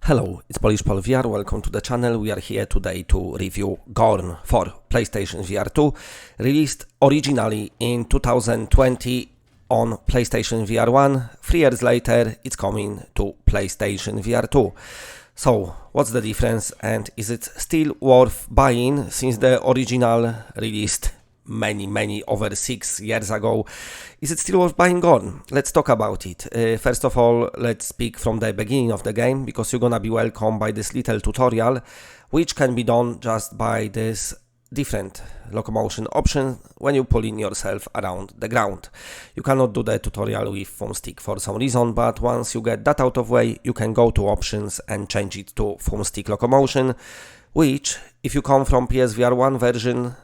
Hello, it's Polish Paul VR. Welcome to the channel. We are here today to review Gorn for PlayStation VR2, released originally in 2020 on PlayStation VR1. 3 years later, it's coming to PlayStation VR2. So, what's the difference, and is it still worth buying since the original released many over 6 years ago? Is it still worth buying Gorn? Let's talk about it. First of all, let's speak from the beginning of the game, because you're gonna be welcomed by this little tutorial, which can be done just by this different locomotion option when you pulling yourself around the ground. You cannot do the tutorial with foam stick for some reason, but once you get that out of way, you can go to options and change it to foam stick locomotion, which, if you come from PSVR1 version,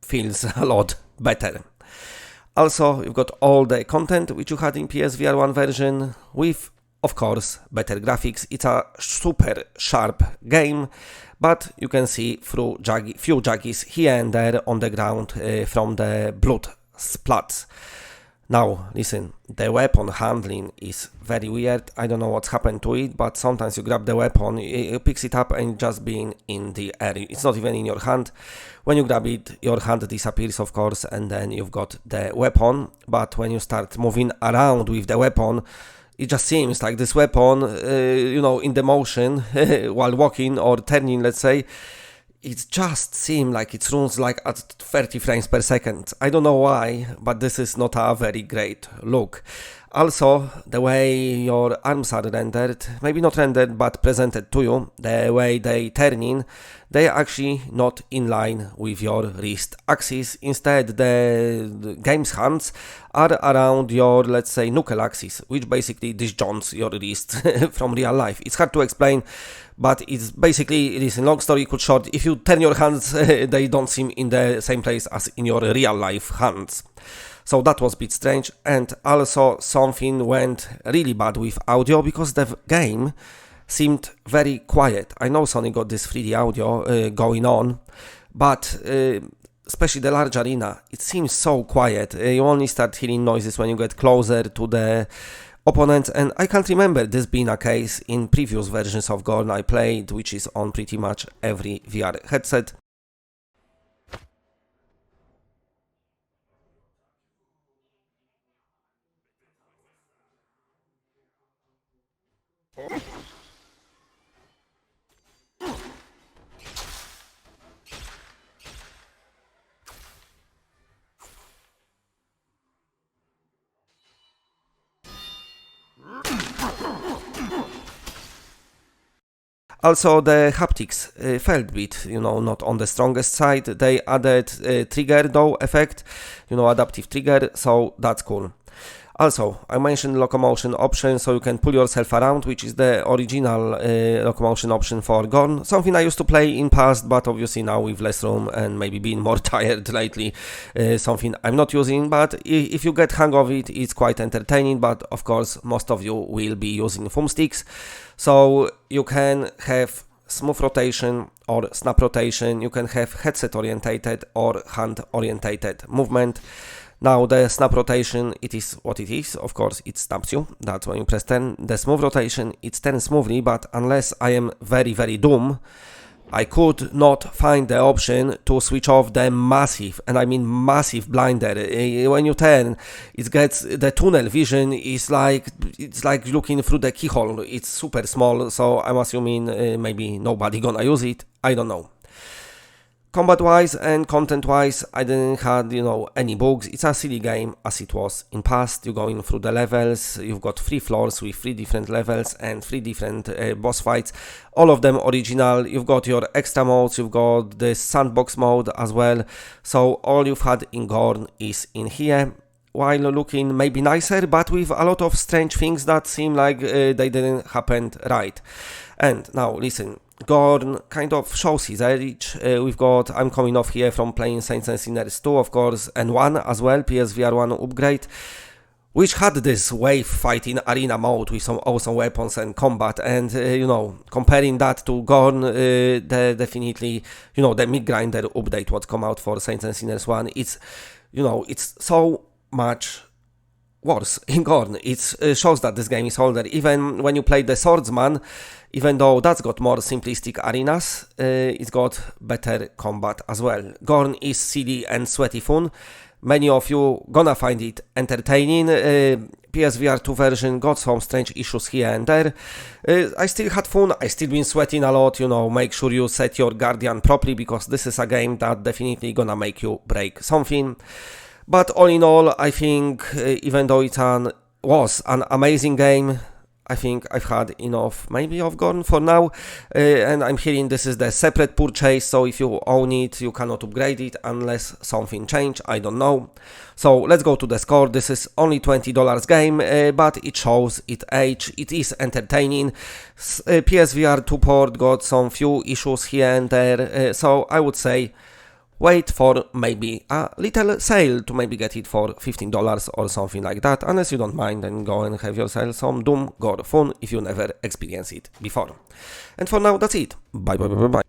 feels a lot better. Also, you've got all the content which you had in PSVR1 version with, of course, better graphics. It's a super sharp game, but you can see through few jaggies here and there on the ground from the blood splats. Now, listen, the weapon handling is very weird. I don't know what's happened to it, but sometimes you grab the weapon, it picks it up and just being in the air. It's not even in your hand. When you grab it, your hand disappears, of course, and then you've got the weapon. But when you start moving around with the weapon, it just seems like this weapon, in the motion, while walking or turning, let's say, it just seems like it runs like at 30 frames per second. I don't know why, but this is not a very great look. Also, the way your arms are rendered, maybe not rendered, but presented to you, the way they turn in, they are actually not in line with your wrist axis. Instead, the game's hands are around your, let's say, knuckle axis, which basically disjoints your wrist from real life. It's hard to explain, but it's basically, it is a long story cut short. If you turn your hands, they don't seem in the same place as in your real life hands. So that was a bit strange, and also something went really bad with audio, because the game seemed very quiet. I know Sony got this 3D audio going on, but especially the large arena, it seems so quiet. You only start hearing noises when you get closer to the opponents, and I can't remember this being a case in previous versions of Gorn I played, which is on pretty much every VR headset. Also, the haptics felt a bit, not on the strongest side. They added trigger though effect, adaptive trigger, so that's cool. Also, I mentioned locomotion option, so you can pull yourself around, which is the original locomotion option for Gorn. Something I used to play in past, but obviously now with less room and maybe being more tired lately, something I'm not using. But if you get hang of it, it's quite entertaining. But of course, most of you will be using foam sticks, so you can have smooth rotation or snap rotation. You can have headset orientated or hand orientated movement. Now, the snap rotation, it is what it is. Of course, it snaps you. That's when you press turn. The smooth rotation, it's turns smoothly, but unless I am very dumb, I could not find the option to switch off the massive, and I mean massive blinder. When you turn, it gets, the tunnel vision is like, it's like looking through the keyhole. It's super small, so I'm assuming maybe nobody gonna use it. I don't know. Combat-wise and content-wise, I didn't have, any bugs. It's a silly game as it was in past. You're going through the levels. You've got 3 floors with 3 different levels and 3 different boss fights. All of them original. You've got your extra modes. You've got the sandbox mode as well. So all you've had in Gorn is in here, while looking maybe nicer, but with a lot of strange things that seem like they didn't happen right. And now, listen. Gorn kind of shows his age. We've got, I'm coming off here from playing Saints and Sinners 2, of course, and 1 as well, PSVR 1 upgrade, which had this wave fighting arena mode with some awesome weapons and combat. And, comparing that to Gorn, definitely, the mid-grinder update what come out for Saints and Sinners 1, it's, it's so much worse in Gorn. It shows that this game is older. Even when you play the Swordsman, even though that's got more simplistic arenas, it's got better combat as well. Gorn is silly and sweaty fun. Many of you gonna find it entertaining. PSVR 2 version got some strange issues here and there. I still had fun, I still been sweating a lot, you know, make sure you set your Guardian properly, because this is a game that definitely gonna make you break something. But all in all, I think even though it was an amazing game, I think I've had enough maybe of Gorn for now, and I'm hearing this is the separate purchase, so if you own it, you cannot upgrade it unless something changed, I don't know. So let's go to the score. This is only $20 game, but it shows its age, it is entertaining. PSVR 2 port got some few issues here and there, so I would say wait for maybe a little sale to maybe get it for $15 or something like that. Unless you don't mind, then go and have yourself some Doom Gore fun if you never experienced it before. And for now, that's it. Bye bye bye bye bye.